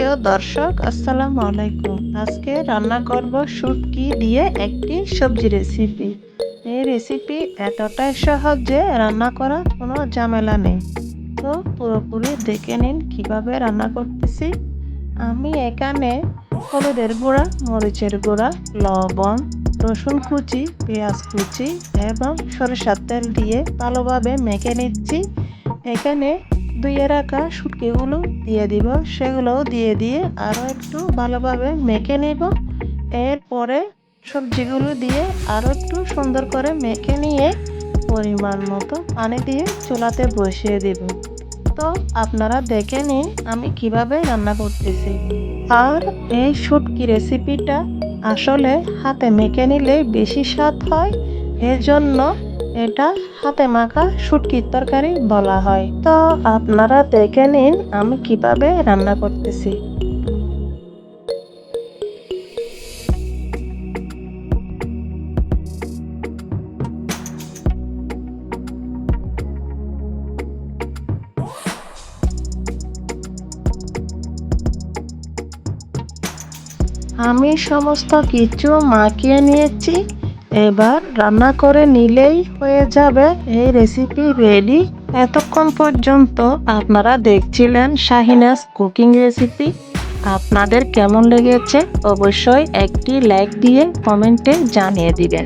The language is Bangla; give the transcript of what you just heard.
সুপ্রিয় দর্শক, আসসালামু আলাইকুম। আজকে রান্না করব শুটকি দিয়ে একটি সবজি রেসিপি। এই রেসিপি এতটাই সহজ যে রান্না করা কোনো ঝামেলা নেই। তো পুরোপুরি দেখে নিন কিভাবে রান্না করতেছি। আমি এখানে হলুদের গুঁড়া, মরিচের গুঁড়া, লবণ, রসুন কুচি, পেঁয়াজ কুচি এবং সরিষার তেল দিয়ে ভালোভাবে মেখে নিচ্ছি। এখানে ধুয়ে রাখা শুটকিগুলো দিয়ে দিব, সেগুলোও দিয়ে আরও একটু ভালোভাবে মেখে নেব। এরপরে সবজিগুলো দিয়ে আরও একটু সুন্দর করে মেখে নিয়ে পরিমাণ মতো পানি দিয়ে চুলাতে বসিয়ে দেব। তো আপনারা দেখে নিন আমি কিভাবে রান্না করতেছি। আর এই শুটকি রেসিপিটা আসলে হাতে মেখে নিলে বেশি স্বাদ হয়, এজন্য এটা হাতে মাখা শুটকির তরকারি বলা হয়। তো আপনারা দেখে নিন আমি কিভাবে রান্না করতেছি। আমি সমস্ত কিছু মাখিয়ে নিয়েছি, এবার রান্না করে নিলেই হয়ে যাবে এই রেসিপি রেডি। এতক্ষণ পর্যন্ত আপনারা দেখছিলেন শাহিনাজ কুকিং রেসিপি। আপনাদের কেমন লেগেছে অবশ্যই একটি লাইক দিয়ে কমেন্টে জানিয়ে দিবেন।